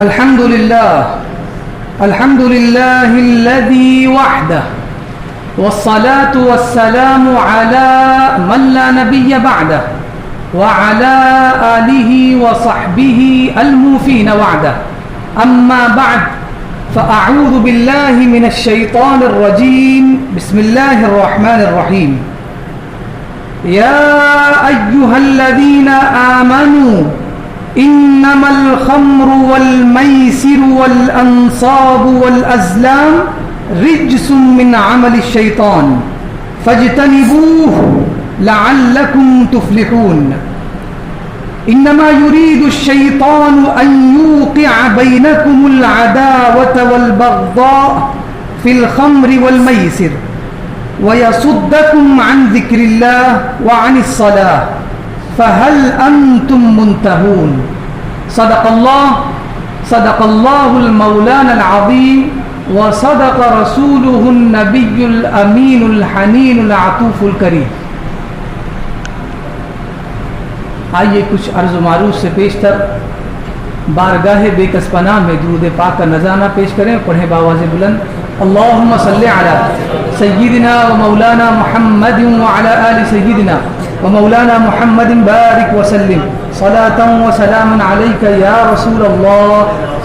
الحمد لله الذي وحده والصلاة والسلام على من لا نبي بعده وعلى آله وصحبه الموفين وعده أما بعد فأعوذ بالله من الشيطان الرجيم بسم الله الرحمن الرحيم يا أيها الذين آمنوا انما الخمر والميسر والانصاب والازلام رجس من عمل الشيطان فاجتنبوه لعلكم تفلحون انما يريد الشيطان ان يوقع بينكم العداوة والبغضاء في الخمر والميسر ويصدكم عن ذكر الله وعن الصلاة فهل أنتم منتهون صدق الله المولانا العظيم وصدق رسوله النبي الأمين الحنين العطوف الكريم. آئیے کچھ عرض و معروف سے پیشتر بارگاہ بے کس پناہ میں درود پاک کا نذرانہ پیش کریں. پڑھیں بآواز بلند اللہم صلی علی سیدنا و مولانا محمد وعلی آل سیدنا ومولانا محمد بارک وسلم صلاة وسلام علیک یا رسول اللہ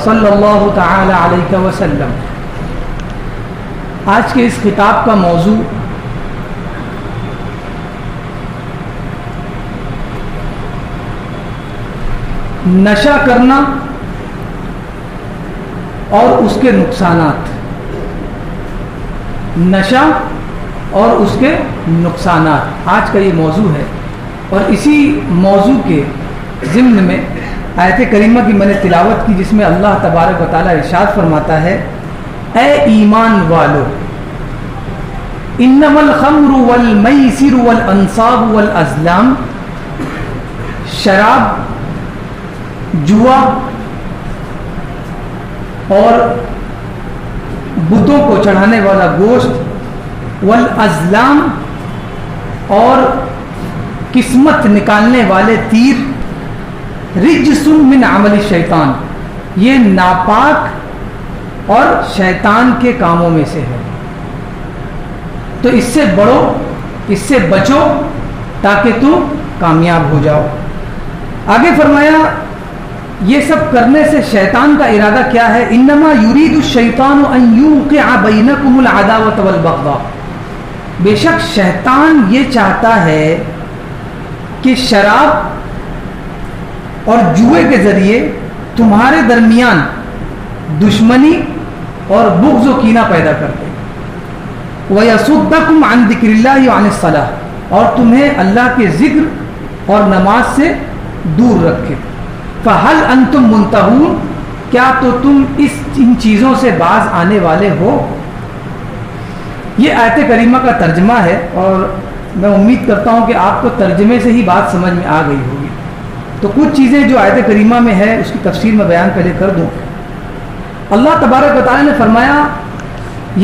صلی اللہ تعالی علیہ وسلم. آج کے اس خطاب کا موضوع نشہ کرنا اور اس کے نقصانات. نشہ اور اس کے نقصانات آج کا یہ موضوع ہے. اور اسی موضوع کے ضمن میں آیت کریمہ کی میں نے تلاوت کی جس میں اللہ تبارک و تعالیٰ ارشاد فرماتا ہے اے ایمان والو انما الخمر والمیسر والانصاب والازلام. شراب، جوا اور بتوں کو چڑھانے والا گوشت، والازلام اور قسمت نکالنے والے تیر، رجس من عمل الشیطان یہ ناپاک اور شیطان کے کاموں میں سے ہے. تو اس سے بڑھو، اس سے بچو تاکہ تم کامیاب ہو جاؤ. آگے فرمایا یہ سب کرنے سے شیطان کا ارادہ کیا ہے؟ انما یرید الشیطان ان یوقع بینکم العداوۃ والبغضاء. بے شک شیطان یہ چاہتا ہے کہ شراب اور جوئے کے ذریعے تمہارے درمیان دشمنی اور بغض و کینہ پیدا کر دے. وَيَصُدَّكُمْ عَنْ ذِكْرِ اللَّهِ وَعَنِ الصَّلَاةِ اور تمہیں اللہ کے ذکر اور نماز سے دور رکھے. فَهَلْ أَنْتُمْ مُنْتَهُونَ کیا تو تم ان چیزوں سے باز آنے والے ہو؟ یہ آیت کریمہ کا ترجمہ ہے اور میں امید کرتا ہوں کہ آپ کو ترجمے سے ہی بات سمجھ میں آ گئی ہوگی. تو کچھ چیزیں جو آیت کریمہ میں ہے اس کی تفسیر میں بیان پہلے کر دوں. اللہ تبارک و تعالی نے فرمایا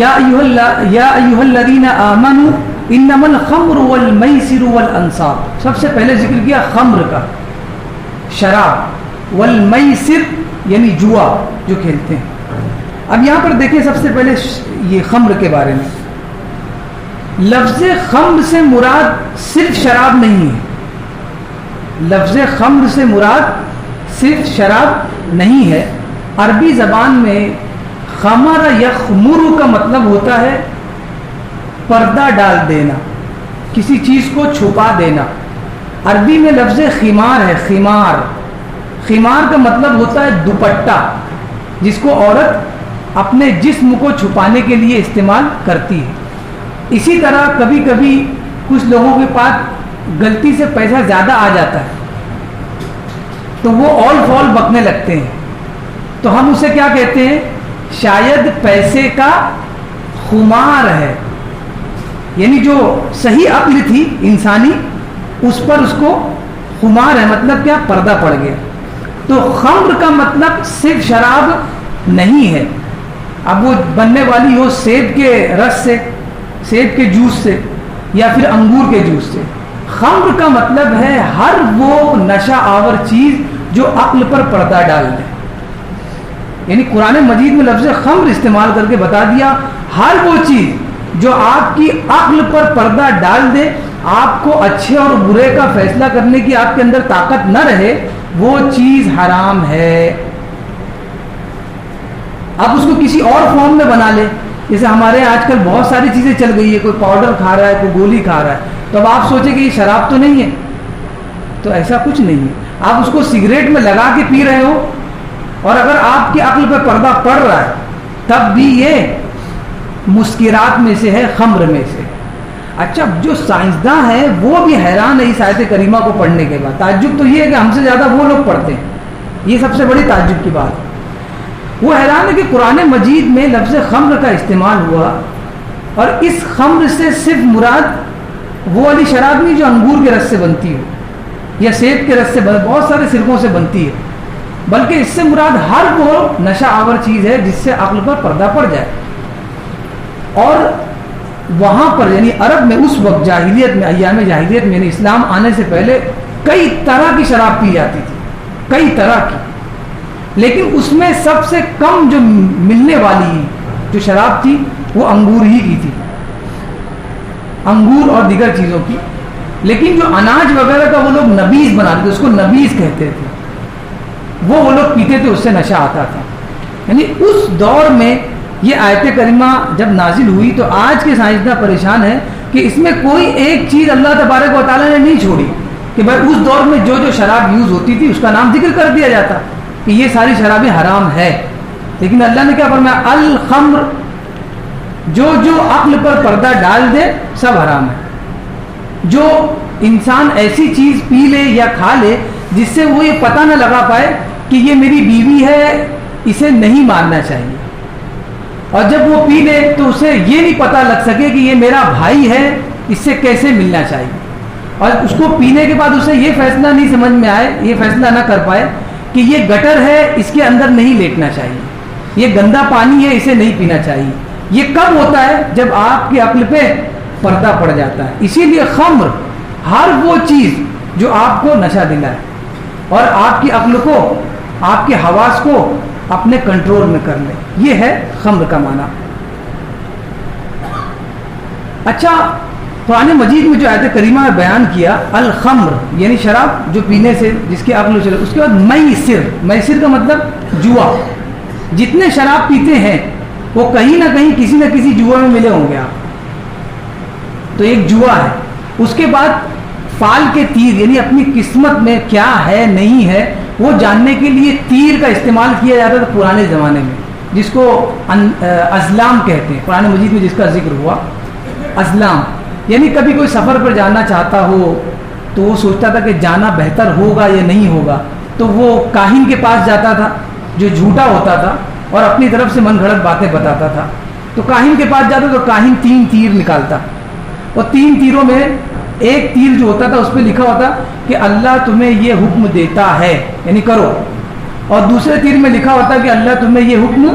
یا ایھا الذین آمنوا انما الخمر والمیسر والانصاب. سب سے پہلے ذکر کیا خمر کا، شراب، والمیسر یعنی جوا جو کھیلتے ہیں. اب یہاں پر دیکھیں سب سے پہلے یہ خمر کے بارے میں. لفظ خمر سے مراد صرف شراب نہیں ہے. لفظ خمر سے مراد صرف شراب نہیں ہے. عربی زبان میں خمر یخمر کا مطلب ہوتا ہے پردہ ڈال دینا، کسی چیز کو چھپا دینا. عربی میں لفظ خمار ہے. خمار کا مطلب ہوتا ہے دوپٹہ جس کو عورت اپنے جسم کو چھپانے کے لیے استعمال کرتی ہے. اسی طرح کبھی کبھی کچھ لوگوں کے پاس غلطی سے پیسہ زیادہ آ جاتا ہے تو وہ اول فول بکنے لگتے ہیں. تو ہم اسے کیا کہتے ہیں؟ شاید پیسے کا خمار ہے. یعنی جو صحیح عقل تھی انسانی اس پر اس کو خمار ہے. مطلب کیا؟ پردہ پڑ گیا. تو خمر کا مطلب صرف شراب نہیں ہے. اب وہ بننے والی ہو سیب کے رس سے، سیب کے جوس سے یا پھر انگور کے جوس سے. خمر کا مطلب ہے ہر وہ نشہ آور چیز جو عقل پر پردہ ڈال دے. یعنی قرآن مجید میں لفظ خمر استعمال کر کے بتا دیا ہر وہ چیز جو آپ کی عقل پر پردہ ڈال دے، آپ کو اچھے اور برے کا فیصلہ کرنے کی آپ کے اندر طاقت نہ رہے، وہ چیز حرام ہے۔ آپ اس کو کسی اور فارم میں بنا لیں، جیسے ہمارے آج کل بہت ساری چیزیں چل گئی ہے، کوئی پاؤڈر کھا رہا ہے، کوئی گولی کھا رہا ہے، تو اب آپ سوچیں کہ یہ شراب تو نہیں ہے، تو ایسا کچھ نہیں ہے۔ آپ اس کو سگریٹ میں لگا کے پی رہے ہو، اور اگر آپ کی عقل پہ پردہ پڑ رہا ہے تب بھی یہ مسکرات میں سے ہے، خمر میں سے۔ اچھا، جو سائنسداں ہیں وہ بھی حیران ہے اس آیت کریمہ کو پڑھنے کے بعد۔ تعجب تو یہ ہے کہ ہم سے زیادہ وہ لوگ پڑھتے ہیں، یہ سب سے بڑی تعجب کی بات ہے۔ وہ حیران ہے کہ قرآن مجید میں لفظ خمر کا استعمال ہوا، اور اس خمر سے صرف مراد وہ والی شراب نہیں جو انگور کے رس سے بنتی ہو یا سیب کے رس سے بہت سارے سرکوں سے بنتی ہے، بلکہ اس سے مراد ہر وہ نشہ آور چیز ہے جس سے عقل پر پردہ پڑ جائے۔ اور وہاں پر یعنی عرب میں اس وقت جاہلیت میں، ایام جاہلیت میں، یعنی اسلام آنے سے پہلے کئی طرح کی شراب پی جاتی تھی، کئی طرح کی، لیکن اس میں سب سے کم جو ملنے والی جو شراب تھی وہ انگور ہی کی تھی، انگور اور دیگر چیزوں کی۔ لیکن جو اناج وغیرہ کا وہ لوگ نبیذ بناتے تھے، اس کو نبیذ کہتے تھے، وہ لوگ پیتے تھے، اس سے نشہ آتا تھا۔ یعنی اس دور میں یہ آیت کریمہ جب نازل ہوئی تو آج کے سائنسداں پریشان ہیں کہ اس میں کوئی ایک چیز اللہ تبارک و تعالیٰ نے نہیں چھوڑی کہ بھائی اس دور میں جو جو شراب یوز ہوتی تھی اس کا نام ذکر کر دیا جاتا کہ یہ ساری شرابیں حرام ہے، لیکن اللہ نے کیا فرمایا؟ الخمر، جو جو عقل پر پردہ ڈال دے سب حرام ہے۔ جو انسان ایسی چیز پی لے یا کھا لے جس سے وہ یہ پتہ نہ لگا پائے کہ یہ میری بیوی ہے، اسے نہیں مارنا چاہیے، اور جب وہ پی لے تو اسے یہ نہیں پتہ لگ سکے کہ یہ میرا بھائی ہے، اس سے کیسے ملنا چاہیے، اور اس کو پینے کے بعد اسے یہ فیصلہ نہیں سمجھ میں آئے، یہ فیصلہ نہ کر پائے کہ یہ گٹر ہے، اس کے اندر نہیں لیٹنا چاہیے، یہ گندا پانی ہے، اسے نہیں پینا چاہیے۔ یہ کب ہوتا ہے؟ جب آپ کی عقل پہ پردہ پڑ جاتا ہے۔ اسی لیے خمر، ہر وہ چیز جو آپ کو نشہ دلائے اور آپ کی عقل کو، آپ کے حواس کو اپنے کنٹرول میں کر لے، یہ ہے خمر کا معنی۔ اچھا، قرآن مجید میں جو آیت کریمہ میں بیان کیا الخمر یعنی شراب جو پینے سے جس کی عقل چلے، اس کے بعد میسر، میسر کا مطلب جوا۔ جتنے شراب پیتے ہیں وہ کہیں نہ کہیں کسی نہ کسی جوا میں ملے ہوں گے آپ، تو ایک جوا ہے۔ اس کے بعد فال کے تیر، یعنی اپنی قسمت میں کیا ہے نہیں ہے وہ جاننے کے لیے تیر کا استعمال کیا جاتا تھا پرانے زمانے میں، جس کو ازلام کہتے ہیں۔ قرآن مجید میں جس کا ذکر ہوا ازلام، یعنی کبھی کوئی سفر پر جانا چاہتا ہو تو وہ سوچتا تھا کہ جانا بہتر ہوگا یا نہیں ہوگا، تو وہ کاہن کے پاس جاتا تھا جو جھوٹا ہوتا تھا اور اپنی طرف سے من گھڑت باتیں بتاتا تھا۔ تو کاہن کے پاس جاتا تو کاہن 3 تیر نکالتا، اور 3 تیروں میں ایک تیر جو ہوتا تھا اس پہ لکھا ہوتا کہ اللہ تمہیں یہ حکم دیتا ہے یعنی کرو، اور دوسرے تیر میں لکھا ہوتا کہ اللہ تمہیں یہ حکم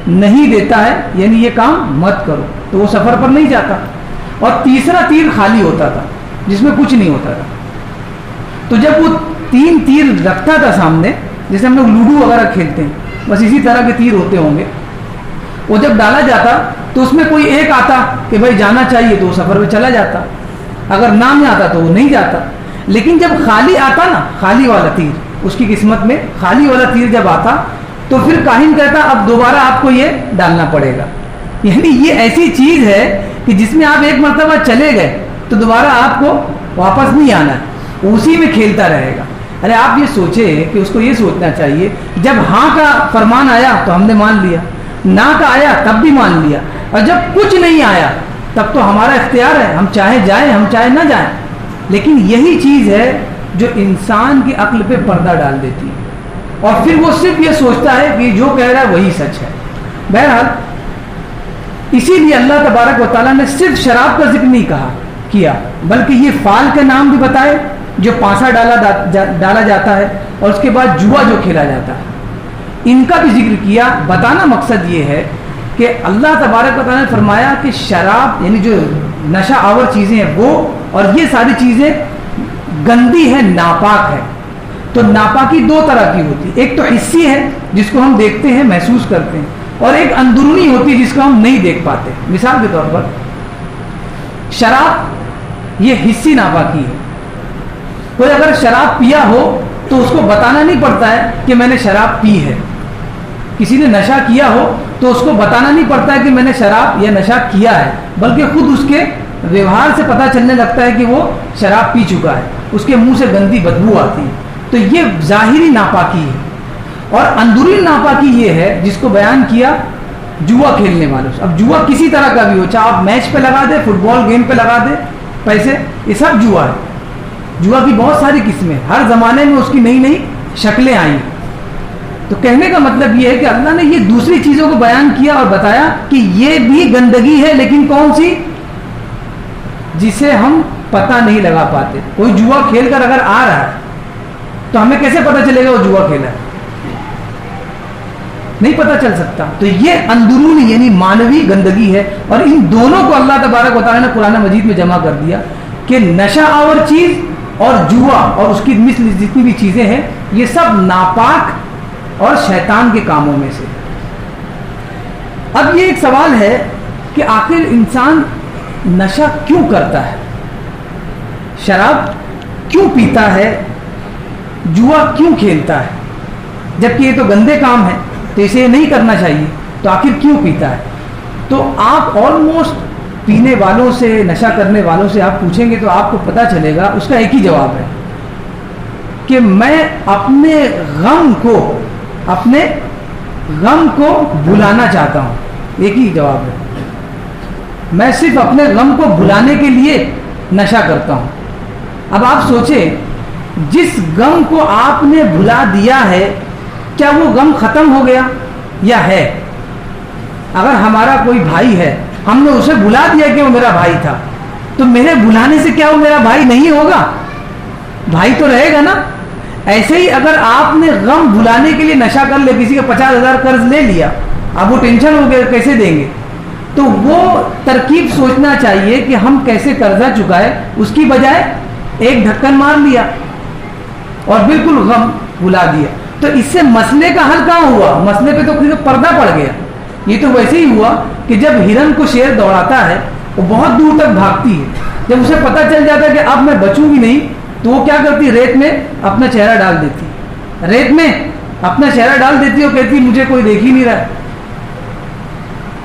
نہیں دیتا ہے یعنی یہ کام مت کرو، تو وہ سفر پر نہیں جاتا۔ اور تیسرا تیر خالی ہوتا تھا جس میں کچھ نہیں ہوتا تھا۔ تو جب وہ 3 تیر رکھتا تھا سامنے، جیسے ہم لوگ لوڈو وغیرہ کھیلتے ہیں، بس اسی طرح کے تیر ہوتے ہوں گے، وہ جب ڈالا جاتا تو اس میں کوئی ایک آتا کہ بھائی جانا چاہیے تو وہ سفر پہ چلا جاتا، اگر نام آتا تو وہ نہیں جاتا۔ لیکن جب خالی آتا نا، خالی والا تیر، اس کی قسمت میں خالی والا تیر جب آتا تو پھر کاہن کہتا اب دوبارہ آپ کو یہ ڈالنا پڑے گا، یعنی یہ ایسی چیز ہے کہ جس میں آپ ایک مرتبہ چلے گئے تو دوبارہ آپ کو واپس نہیں آنا ہے، اسی میں کھیلتا رہے گا۔ ارے آپ یہ سوچیں کہ اس کو یہ سوچنا چاہیے جب ہاں کا فرمان آیا تو ہم نے مان لیا، نہ کا آیا تب بھی مان لیا، اور جب کچھ نہیں آیا تب تو ہمارا اختیار ہے، ہم چاہے جائیں ہم چاہے نہ جائیں۔ لیکن یہی چیز ہے جو انسان کی عقل پہ پردہ ڈال دیتی ہے، اور پھر وہ صرف یہ سوچتا ہے کہ جو کہہ رہا ہے وہی سچ ہے۔ بہرحال اسی لیے اللہ تبارک و تعالیٰ نے صرف شراب کا ذکر نہیں کیا بلکہ یہ فال کے نام بھی بتائے جو پانسا ڈالا جاتا ہے، اور اس کے بعد جوا جو کھیلا جاتا ہے، ان کا بھی ذکر کیا۔ بتانا مقصد یہ ہے کہ اللہ تبارک و تعالیٰ نے فرمایا کہ شراب یعنی جو نشہ آور چیزیں ہیں وہ، اور یہ ساری چیزیں گندی ہے، ناپاک ہے، تو ناپاکی دو طرح کی ہوتی ہے، ایک تو حسی ہے جس کو ہم دیکھتے ہیں محسوس کرتے ہیں، اور ایک اندرونی ہوتی ہے جس کو ہم نہیں دیکھ پاتے. مثال کے طور پر شراب یہ حسی ناپاکی ہے. کوئی اگر شراب پیا ہو تو اس کو بتانا نہیں پڑتا ہے کہ میں نے شراب پی ہے. کسی نے نشہ کیا ہو تو اس کو بتانا نہیں پڑتا ہے کہ میں نے شراب یا نشہ کیا ہے، بلکہ خود اس کے ویوہار سے پتہ چلنے لگتا ہے کہ وہ شراب پی چکا ہے، اس کے منہ سے گندی بدبو آتی ہے. تو یہ ظاہری ناپاکی ہے. اور اندرونی ناپاکی یہ ہے جس کو بیان کیا جوا کھیلنے والوں سے. اب جوا کسی طرح کا بھی ہو، چاہے آپ میچ پہ لگا دیں، فٹ بال گیم پہ لگا دیں پیسے، یہ سب جوا ہے. جوا کی بہت ساری قسمیں، ہر زمانے میں اس کی نئی نئی شکلیں آئیں. تو کہنے کا مطلب یہ ہے کہ اللہ نے یہ دوسری چیزوں کو بیان کیا اور بتایا کہ یہ بھی گندگی ہے، لیکن کون سی؟ جسے ہم پتہ نہیں لگا پاتے. کوئی جوا کھیل کر اگر آ رہا ہے تو ہمیں کیسے پتہ چلے گا وہ جوا کھیلا ہے؟ نہیں پتہ چل سکتا. تو یہ اندرونی یعنی مانوی گندگی ہے. اور ان دونوں کو اللہ تبارک و تعالیٰ نے قرآن مجید میں جمع کر دیا کہ نشہ آور چیز اور جوا اور اس کی مثل جتنی بھی چیزیں ہیں یہ سب ناپاک اور شیطان کے کاموں میں سے. اب یہ ایک سوال ہے کہ آخر انسان نشہ کیوں کرتا ہے؟ شراب کیوں پیتا ہے؟ جوا کیوں کھیلتا ہے؟ جبکہ یہ تو گندے کام ہے تو اسے نہیں کرنا چاہیے، تو آخر کیوں پیتا ہے؟ تو آپ آلموسٹ پینے والوں سے، نشہ کرنے والوں سے آپ پوچھیں گے تو آپ کو پتہ چلے گا اس کا ایک ہی جواب ہے کہ میں اپنے غم کو بھلانا چاہتا ہوں. ایک ہی جواب ہے، میں صرف اپنے غم کو بھلانے کے لیے نشہ کرتا ہوں. اب آپ سوچیں جس غم کو آپ نے بھلا دیا ہے کیا وہ غم ختم ہو گیا یا ہے؟ اگر ہمارا کوئی بھائی ہے، ہم نے اسے بھلا دیا کہ وہ میرا بھائی تھا، تو میرے بھلانے سے کیا وہ میرا بھائی نہیں ہوگا؟ بھائی تو رہے گا نا. ایسے ہی اگر آپ نے غم بھلانے کے لیے نشہ کر لیا، کسی کا 50,000 قرض لے لیا، اب وہ ٹینشن ہو گیا کیسے دیں گے، تو وہ ترکیب سوچنا چاہیے کہ ہم کیسے قرضہ چکائے، اس کی بجائے ایک ڈھکن مار لیا اور بالکل غم بھلا دیا. تو اس سے مسئلے کا حل کہاں ہوا؟ مسئلے پہ تو پردہ پڑ گیا. یہ تو ویسے ہی ہوا کہ جب ہرن کو شیر دوڑاتا ہے وہ بہت دور تک بھاگتی ہے، جب اسے پتہ چل جاتا ہے کہ اب میں بچوں گی نہیں تو وہ کیا کرتی؟ ریت میں اپنا چہرہ ڈال دیتی، ریت میں اپنا چہرہ ڈال دیتی اور کہتی مجھے کوئی دیکھ ہی نہیں رہا.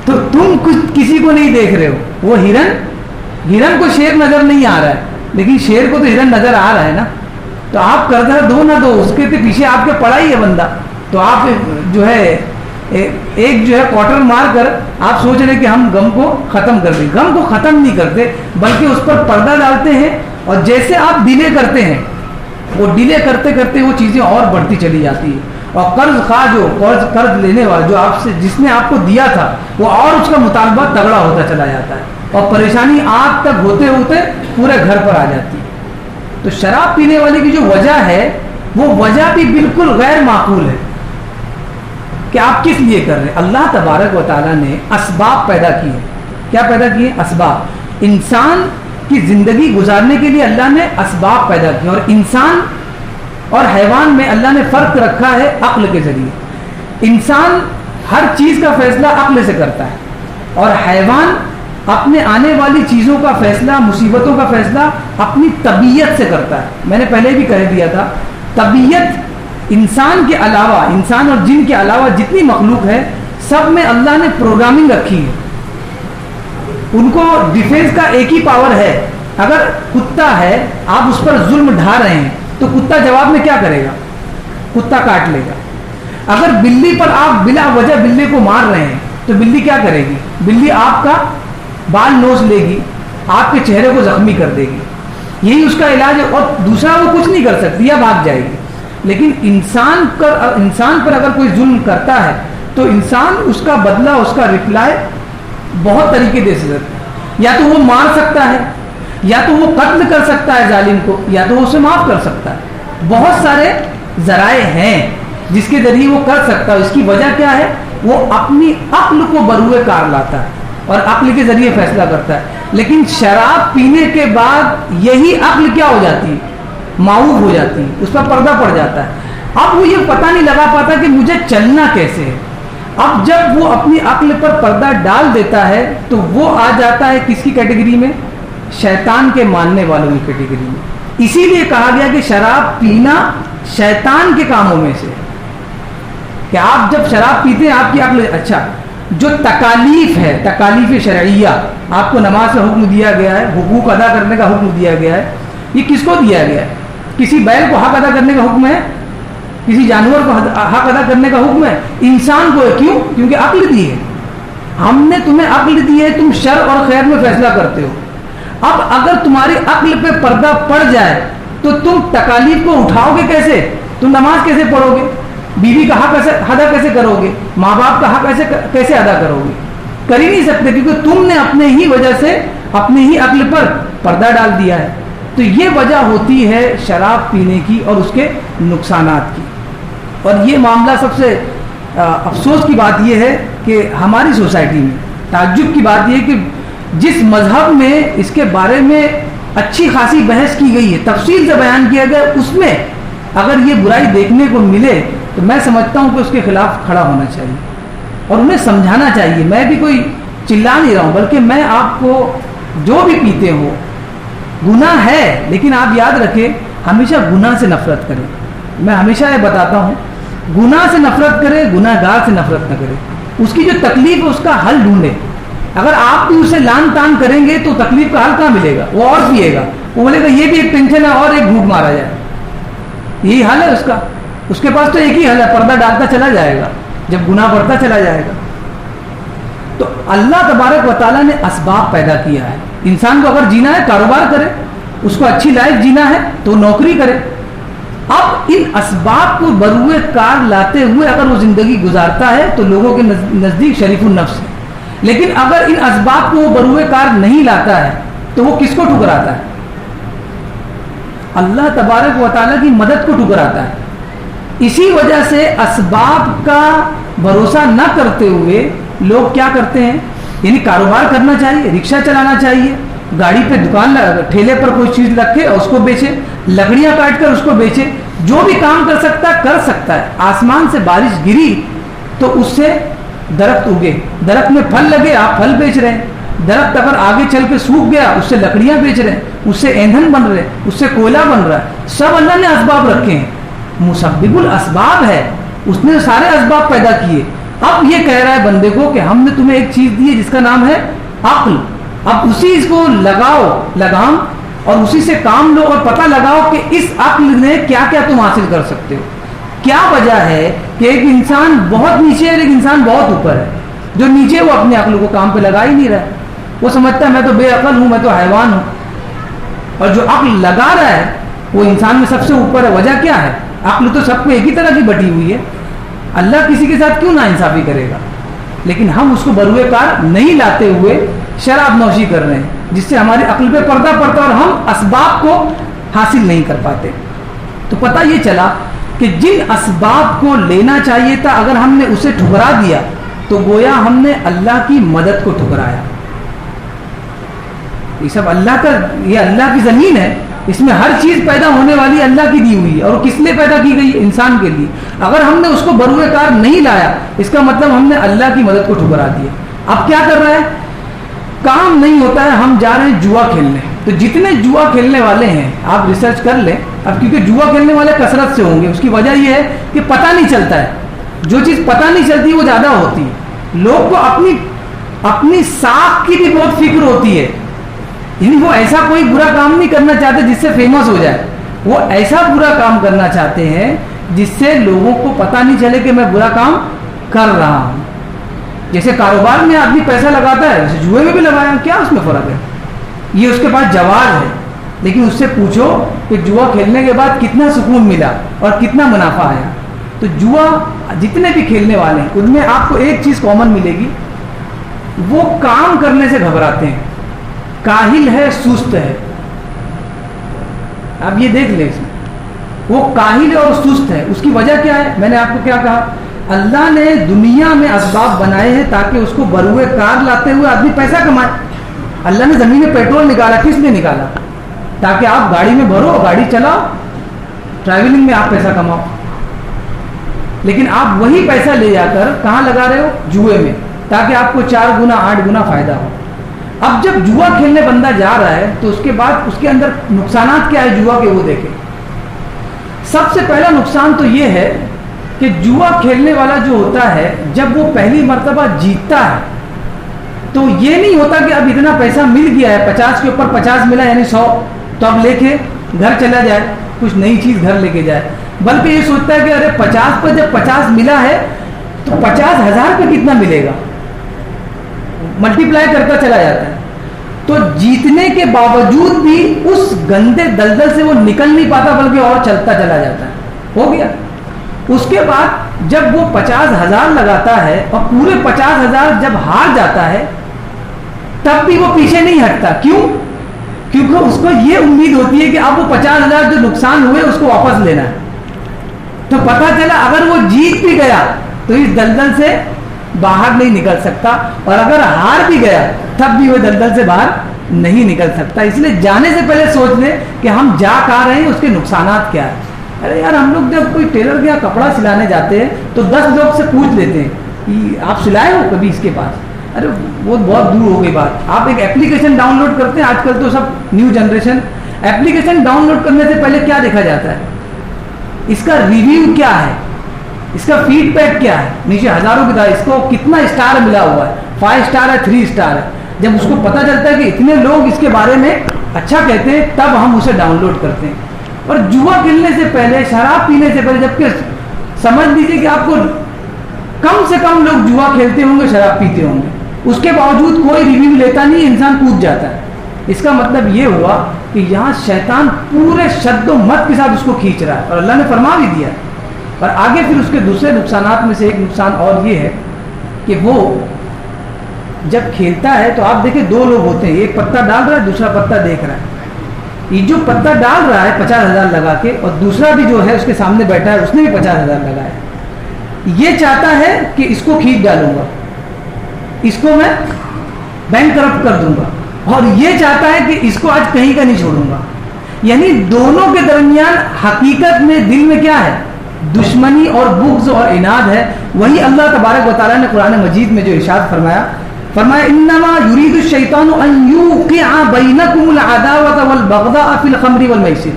تو تم کسی کو نہیں دیکھ رہے ہو. وہ ہرن کو شیر نظر نہیں آ رہا ہے، لیکن شیر کو تو ہرن نظر آ رہا ہے نا. تو آپ قرضہ دو نہ دو، اس کے پیچھے آپ کے پڑا ہی ہے بندہ. تو آپ جو ہے ایک جو ہے کوارٹر مار کر آپ سوچ رہے کہ ہم غم کو ختم کر دیں. غم کو ختم نہیں کرتے بلکہ اس پر پردہ ڈالتے ہیں، اور جیسے آپ ڈیلے کرتے ہیں وہ ڈیلے کرتے کرتے وہ چیزیں اور بڑھتی چلی جاتی ہے. اور قرض خواہ جو قرض لینے والا جو آپ سے جس نے آپ کو دیا تھا وہ اور اس کا مطالبہ تگڑا ہوتا چلا جاتا ہے، اور پریشانی آگ تک ہوتے ہوتے پورے گھر پر آ جاتی ہے. تو شراب پینے والے کی جو وجہ ہے وہ وجہ بھی بالکل غیر معقول ہے کہ آپ کس لیے کر رہے ہیں. اللہ تبارک و تعالیٰ نے اسباب پیدا کیے. کیا پیدا کیے؟ اسباب. انسان کی زندگی گزارنے کے لیے اللہ نے اسباب پیدا کیے، اور انسان اور حیوان میں اللہ نے فرق رکھا ہے عقل کے ذریعے. انسان ہر چیز کا فیصلہ عقل سے کرتا ہے، اور حیوان اپنے آنے والی چیزوں کا فیصلہ، مصیبتوں کا فیصلہ اپنی طبیعت سے کرتا ہے. میں نے پہلے بھی کہہ دیا تھا، طبیعت انسان کے علاوہ، انسان اور جن کے علاوہ جتنی مخلوق ہے سب میں اللہ نے پروگرامنگ رکھی ہے. ان کو ڈیفینس کا ایک ہی پاور ہے. اگر کتا ہے آپ اس پر ظلم ڈھا رہے ہیں تو کتا جواب میں کیا کرے گا؟ کتا کاٹ لے گا. اگر بلی پر آپ بلا وجہ بلی کو مار رہے ہیں تو بلی کیا کرے گی؟ بلی آپ کا بال نوچ لے گی، آپ کے چہرے کو زخمی کر دے گی. یہی اس کا علاج ہے، اور دوسرا وہ کچھ نہیں کر سکتی یا بھاگ جائے گی. لیکن انسان پر اگر کوئی ظلم کرتا ہے تو انسان اس کا بدلہ، اس کا رپلائی بہت طریقے دے سکتا ہے. یا تو وہ مار سکتا ہے، یا تو وہ قتل کر سکتا ہے ظالم کو، یا تو وہ اسے معاف کر سکتا ہے. بہت سارے ذرائع ہیں جس کے ذریعے وہ کر سکتا ہے. اس کی وجہ کیا ہے؟ وہ اپنی عقل کو بروئے کار لاتا ہے اور عقل کے ذریعے فیصلہ کرتا ہے. لیکن شراب پینے کے بعد یہی عقل کیا ہو جاتی ہے؟ معروف ہو جاتی ہیں، اس پر پردہ پڑ جاتا ہے. اب وہ یہ پتہ نہیں لگا پاتا کہ مجھے چلنا کیسے ہے. اب جب وہ اپنی عقل پر پردہ ڈال دیتا ہے تو وہ آ جاتا ہے کس کی کیٹیگری میں؟ شیطان کے ماننے والوں کی کیٹیگری میں. اسی لیے کہا گیا کہ شراب پینا شیطان کے کاموں میں سے، کہ آپ جب شراب پیتے ہیں آپ کی عقل. اچھا، جو تکالیف ہے، تکالیف شرعیہ، آپ کو نماز کا حکم دیا گیا ہے، حقوق ادا کرنے کا حکم دیا گیا ہے، یہ کس کو دیا گیا ہے؟ کسی بیل کو حق ادا کرنے کا حکم ہے؟ کسی جانور کو حق ادا کرنے کا حکم ہے؟ انسان کو ہے. کیوں؟ کیونکہ عقل دی ہے. ہم نے تمہیں عقل دی ہے، تم شر اور خیر میں فیصلہ کرتے ہو. اب اگر تمہاری عقل پہ پردہ پڑ جائے تو تم تکالیف کو اٹھاؤ گے کیسے؟ تم نماز کیسے پڑھو گے؟ بیوی کا حق ادا کیسے کرو گے؟ ماں باپ کا حق کیسے ادا کرو گے؟ کر ہی نہیں سکتے، کیونکہ تم نے اپنے ہی وجہ سے اپنے ہی عقل پر پردہ ڈال دیا ہے. تو یہ وجہ ہوتی ہے شراب پینے کی اور اس کے نقصانات کی. اور یہ معاملہ سب سے افسوس کی بات یہ ہے کہ ہماری سوسائٹی میں تعجب کی بات یہ ہے کہ جس مذہب میں اس کے بارے میں اچھی خاصی بحث کی گئی ہے، تفصیل سے بیان کیا گیا، اس میں اگر یہ برائی دیکھنے کو ملے تو میں سمجھتا ہوں کہ اس کے خلاف کھڑا ہونا چاہیے اور انہیں سمجھانا چاہیے. میں بھی کوئی چلا نہیں رہا ہوں، بلکہ میں آپ کو جو بھی پیتے ہو گناہ ہے، لیکن آپ یاد رکھیں ہمیشہ گناہ سے نفرت کریں. میں ہمیشہ یہ بتاتا ہوں، گناہ سے نفرت کرے، گناہ گار سے نفرت نہ کرے. اس کی جو تکلیف ہے اس کا حل ڈھونڈے. اگر آپ بھی اسے لان تان کریں گے تو تکلیف کا حل کہاں ملے گا؟ وہ اور پیے گا، وہ بولے گا یہ بھی ایک ٹینشن ہے اور ایک گھوٹ مارا جائے. یہی حل ہے اس کا. اس کے پاس تو ایک ہی حل ہے، پردہ ڈالتا چلا جائے گا جب گناہ بڑھتا چلا جائے گا. تو اللہ تبارک و تعالیٰ نے اسباب پیدا کیا ہے. انسان کو اگر جینا ہے کاروبار کرے، اس کو اچھی لائف جینا ہے تو نوکری کرے. اب ان اسباب کو بروئے کار لاتے ہوئے اگر وہ زندگی گزارتا ہے تو لوگوں کے نزدیک شریف النفس ہے. لیکن اگر ان اسباب کو وہ بروئے کار نہیں لاتا ہے تو وہ کس کو ٹھکراتا ہے؟ اللہ تبارک و تعالیٰ کی مدد کو ٹھکراتا ہے. اسی وجہ سے اسباب کا بھروسہ نہ کرتے ہوئے لوگ کیا کرتے ہیں؟ یعنی کاروبار کرنا چاہیے، رکشہ چلانا چاہیے، گاڑی پہ دکان ٹھیلے پر کوئی چیز رکھے اور اس کو بیچے، لکڑیاں کاٹ کر اس کو بیچے. جو بھی کام کر سکتا ہے کر سکتا ہے. آسمان سے بارش گری تو اس سے درخت اگے، درخت میں پھل لگے، آپ پھل بیچ رہے ہیں. درخت اگر آگے چل کے سوکھ گیا اس سے لکڑیاں بیچ رہے ہیں، اس سے ایندھن بن رہے ہیں، اس سے کوئلہ بن رہا ہے. سب اللہ نے اسباب رکھے ہیں. مسبب الاسباب ہے، اس نے سارے اسباب پیدا کیے. اب یہ کہہ رہا ہے بندے کو کہ ہم نے تمہیں ایک چیز دی ہے جس کا نام ہے عقل. اب اسی کو لگاؤ لگام اور اسی سے کام لو اور پتہ لگاؤ کہ اس عقل نے کیا کیا تم حاصل کر سکتے ہو. کیا وجہ ہے کہ ایک انسان بہت نیچے ہے لیکن انسان بہت اوپر ہے. جو نیچے وہ اپنے عقل کو کام پہ لگا ہی نہیں رہا ہے. وہ سمجھتا ہے میں تو بے عقل ہوں، میں تو حیوان ہوں. اور جو عقل لگا رہا ہے وہ انسان میں سب سے اوپر ہے. وجہ کیا ہے؟ عقل تو سب کو ایک ہی طرح کی بٹی ہوئی ہے. اللہ کسی کے ساتھ کیوں ناانصافی کرے گا؟ لیکن ہم اس کو بروئے کار نہیں لاتے ہوئے شراب نوشی کر رہے ہیں جس سے ہماری عقل پہ پردہ پڑتا اور ہم اسباب کو حاصل نہیں کر پاتے. تو پتہ یہ چلا کہ جن اسباب کو لینا چاہیے تھا اگر ہم نے اسے ٹھکرا دیا تو گویا ہم نے اللہ کی مدد کو ٹھکرایا. یہ سب اللہ کا، یہ اللہ کی زمین ہے، اس میں ہر چیز پیدا ہونے والی اللہ کی دی ہوئی ہے. اور کس لیے پیدا کی گئی؟ انسان کے لیے. اگر ہم نے اس کو بروئے کار نہیں لایا اس کا مطلب ہم نے اللہ کی مدد کو ٹھکرا دیا. اب کیا کر رہا ہے؟ کام نہیں ہوتا ہے، ہم جا رہے ہیں جوا کھیلنے. تو جتنے جوا کھیلنے والے ہیں آپ ریسرچ کر لیں. اب کیونکہ جوا کھیلنے والے کثرت سے ہوں گے، اس کی وجہ یہ ہے کہ پتہ نہیں چلتا ہے. جو چیز پتہ نہیں چلتی وہ زیادہ ہوتی ہے. لوگ کو اپنی ساکھ کی بھی بہت فکر ہوتی ہے. یعنی وہ ایسا کوئی برا کام نہیں کرنا چاہتے جس سے فیمس ہو جائے. وہ ایسا برا کام کرنا چاہتے ہیں جس سے لوگوں کو پتہ نہیں چلے کہ میں برا کام کر رہا ہوں. جیسے کاروبار میں آدمی پیسہ لگاتا ہے ویسے جوئے میں بھی لگایا، کیا اس میں فرق ہے؟ یہ اس کے پاس جواز ہے. لیکن اس سے پوچھو کہ جوا کھیلنے کے بعد کتنا سکون ملا اور کتنا منافع آیا. تو جوا جتنے بھی کھیلنے والے ہیں ان میں آپ کو ایک چیز کامن ملے گی، وہ کام کرنے سے گھبراتے ہیں. کاہل ہے، سست ہے. آپ یہ دیکھ لیں، وہ کاہل ہے اور سست ہے. اس کی وجہ کیا ہے؟ میں نے آپ کو کیا کہا؟ اللہ نے دنیا میں اسباب بنائے ہیں تاکہ اس کو بروئے کار لاتے ہوئے آدمی پیسہ کمائے. اللہ نے زمین میں پیٹرول نکالا، کس نے نکالا؟ تاکہ آپ گاڑی میں بھرو، گاڑی چلاؤ، ٹریولنگ میں آپ پیسہ کماؤ، لیکن آپ وہی پیسہ لے جا کر کہاں لگا رہے ہو؟ جوئے میں، تاکہ آپ کو 4 گنا 8 گنا فائدہ ہو۔ اب جب جوا کھیلنے بندہ جا رہا ہے تو اس کے بعد اس کے اندر نقصانات کیا ہے جوا کے، وہ دیکھیں۔ سب سے پہلا نقصان تو یہ ہے کہ جوا کھیلنے والا جو ہوتا ہے جب وہ پہلی مرتبہ جیتتا ہے تو یہ نہیں ہوتا کہ اب اتنا پیسہ مل گیا ہے، 50 کے اوپر 50 ملا یعنی 100، تو اب لے کے گھر چلا جائے، کچھ نئی چیز گھر لے کے جائے، بلکہ یہ سوچتا ہے کہ ارے 50 پر جب 50 ملا ہے تو 50,000 پہ کتنا ملے گا، ملٹیپلائی کرتا چلا جاتا ہے۔ تو جیتنے کے باوجود بھی اس گندے دلدل سے وہ نکل نہیں پاتا، بلکہ اور چلتا چلا جاتا ہے۔ ہو گیا، اس کے بعد جب وہ 50,000 لگاتا ہے اور پورے 50,000 جب ہار جاتا ہے تب بھی وہ پیچھے نہیں ہٹتا۔ کیوں؟ کیونکہ اس کو یہ امید ہوتی ہے کہ اب وہ 50,000 جو نقصان ہوئے اس کو واپس لینا ہے۔ تو پتہ چلا اگر وہ جیت بھی گیا تو اس دلدل سے باہر نہیں نکل سکتا، اور اگر ہار بھی گیا تب بھی وہ دلدل سے باہر نہیں نکل سکتا۔ اس لیے جانے سے پہلے سوچ لیں کہ ہم جا کہاں رہے ہیں، اس کے نقصانات کیا ہیں۔ ارے یار، ہم لوگ جب کوئی ٹیلر کے یہاں کپڑا سلانے جاتے ہیں تو 10 لوگ سے پوچھ لیتے ہیں کہ آپ سلائے ہو کبھی اس کے پاس؟ ارے وہ بہت دور ہو گئی بات۔ آپ ایک اپلیکیشن ڈاؤن لوڈ کرتے ہیں، آج کل تو سب new generation, application download کرنے سے پہلے کیا دیکھا جاتا ہے؟ اس کا ریویو کیا ہے، اس کا فیڈ بیک کیا ہے، نیچے ہزاروں کی تعداد، اس کو کتنا اسٹار ملا ہوا ہے، 5 اسٹار ہے 3 اسٹار ہے۔ جب اس کو پتہ چلتا ہے کہ اتنے لوگ اس کے بارے میں اچھا کہتے ہیں تب ہم اسے ڈاؤن لوڈ کرتے ہیں۔ اور جوا کھیلنے سے پہلے، شراب پینے سے پہلے، جبکہ سمجھ لیجیے کہ آپ کو کم سے کم لوگ جوا کھیلتے ہوں گے، شراب پیتے ہوں گے، اس کے باوجود کوئی ریویو لیتا نہیں، انسان کود جاتا ہے۔ اس کا مطلب یہ ہوا کہ یہاں شیطان پورے شد و مت کے ساتھ اس کو کھینچ رہا ہے، اور اللہ نے فرما بھی دیا ہے۔ اور آگے پھر اس کے دوسرے نقصانات میں سے ایک نقصان اور یہ ہے کہ وہ جب کھیلتا ہے تو آپ دیکھیں 2 لوگ ہوتے ہیں، ایک پتا ڈال رہا ہے، دوسرا پتا دیکھ رہا ہے۔ یہ جو پتا ڈال رہا ہے 50,000 لگا کے، اور دوسرا بھی جو ہے اس کے سامنے بیٹھا ہے، اس نے بھی 50,000 لگایا، یہ چاہتا ہے کہ اس کو کھینچ ڈالوں گا، اس کو میں بینک کرپٹ کر دوں گا، اور یہ چاہتا ہے کہ اس کو آج کہیں کا نہیں چھوڑوں گا۔ یعنی دونوں کے درمیان حقیقت میں دل میں کیا ہے؟ دشمنی اور بغض اور عناد ہے۔ وہی اللہ تبارک و تعالیٰ نے قرآن مجید میں جو ارشاد فرمایا انما یرید الشیطان ان یوقع بینکم العداوۃ والبغضاء فی الخمر والمیسر،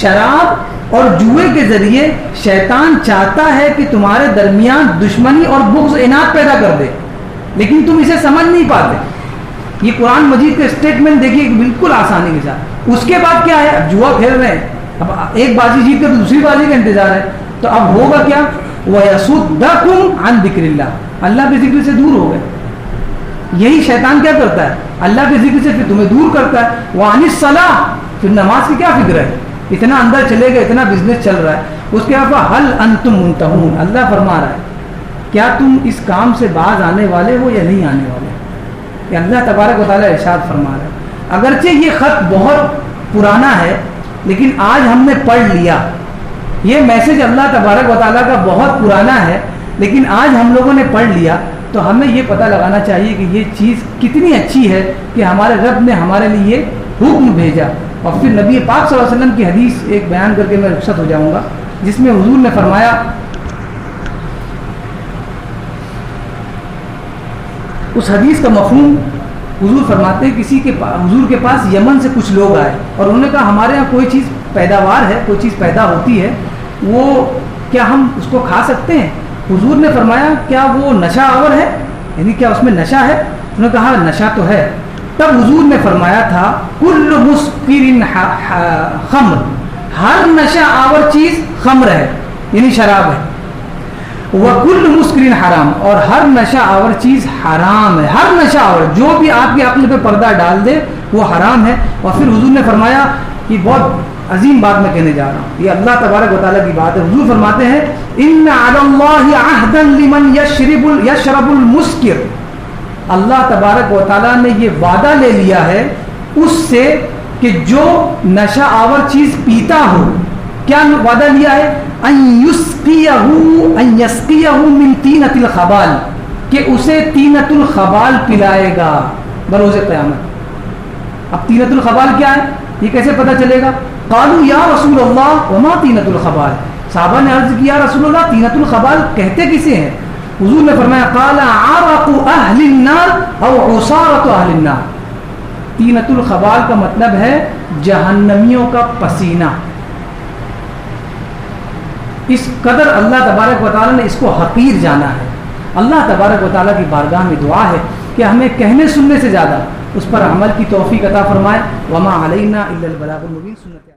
شراب اور جوئے کے ذریعے شیطان چاہتا ہے کہ تمہارے درمیان دشمنی اور بغض عناد پیدا کر دے، لیکن تم اسے سمجھ نہیں پاتے۔ یہ قرآن مجید کا اسٹیٹمنٹ دیکھیے بالکل آسانی کے ساتھ۔ اس کے بعد کیا ہے؟ اب جوا کھیل رہے ہیں، اب ایک بازی جیت کر دوسری بازی کا انتظار ہے، تو اب ہوگا کیا؟ وَيَصُدَّكُمْ عَنْ ذِكْرِ اللَّهِ، اللہ کے ذکر سے دور ہو گئے۔ یہی شیطان کیا کرتا ہے؟ اللہ کے ذکر سے پھر تمہیں دور کرتا ہے۔ وَعَنِ الصَّلَاةِ، پھر نماز کی کیا فکر ہے؟ اتنا اندر چلے گئے، اتنا بزنس چل رہا ہے۔ اس کے بعد هَلْ أَنْتُمْ مُنْتَهُونَ، اللہ فرما رہا ہے کیا تم اس کام سے باز آنے والے ہو یا نہیں آنے والے؟ کہ اللہ تبارک و تعالیٰ ارشاد فرما رہا ہے۔ اگرچہ یہ خط بہت پرانا ہے لیکن آج ہم نے پڑھ لیا، یہ میسج اللہ تبارک و تعالیٰ کا بہت پرانا ہے لیکن آج ہم لوگوں نے پڑھ لیا، تو ہمیں یہ پتہ لگانا چاہیے کہ یہ چیز کتنی اچھی ہے کہ ہمارے رب نے ہمارے لیے حکم بھیجا۔ اور پھر نبی پاک صلی اللہ علیہ وسلم کی حدیث ایک بیان کر کے میں رخصت ہو جاؤں گا، جس میں حضور نے فرمایا اس حدیث کا مفہوم، حضور فرماتے ہیں کسی کے حضور کے پاس یمن سے کچھ لوگ آئے اور انہوں نے کہا ہمارے یہاں کوئی چیز پیداوار ہے، کوئی چیز پیدا ہوتی ہے، وہ کیا ہم اس کو کھا سکتے ہیں؟ حضور نے فرمایا کیا وہ نشہ آور ہے، یعنی کیا اس میں نشہ ہے؟ انہوں نے کہا نشہ تو ہے۔ تب حضور نے فرمایا تھا کل مسکر خمر، ہر نشہ آور چیز خمر ہے یعنی شراب ہے، وَكُلُّ مُسْكِرٍ حرام، اور ہر نشہ آور چیز حرام ہے، ہر نشہ آور جو بھی آپ کی عقل پہ پردہ ڈال دے وہ حرام ہے۔ اور پھر حضور نے فرمایا کہ بہت عظیم بات میں کہنے جا رہا ہوں، یہ اللہ تبارک و تعالیٰ کی بات ہے۔ حضور فرماتے ہیں ان علی اللہ عہدا لمن یشرب المسکر، اللہ تبارک و تعالیٰ نے یہ وعدہ لے لیا ہے اس سے کہ جو نشہ آور چیز پیتا ہو، کیا وعدہ لیا ہے؟ ان یسقیہ من طینۃ الخبال، کہ اسے طینۃ الخبال پلائے گا بروز قیامت۔ اب طینۃ الخبال کیا ہے یہ کیسے پتہ چلے گا؟ قالوا یا رسول اللہ وما طینۃ الخبال، صحابہ نے عرض کیا رسول اللہ طینۃ الخبال کہتے کسے ہیں؟ حضور نے فرمایا قال عرق اہل النار او عصارۃ اہل النار، طینۃ الخبال کا مطلب ہے جہنمیوں کا پسینہ۔ اس قدر اللہ تبارک و تعالیٰ نے اس کو حقیر جانا ہے۔ اللہ تبارک و تعالیٰ کی بارگاہ میں دعا ہے کہ ہمیں کہنے سننے سے زیادہ اس پر عمل کی توفیق عطا فرمائے۔ وما علینا الا البلاغ المبین۔ سنت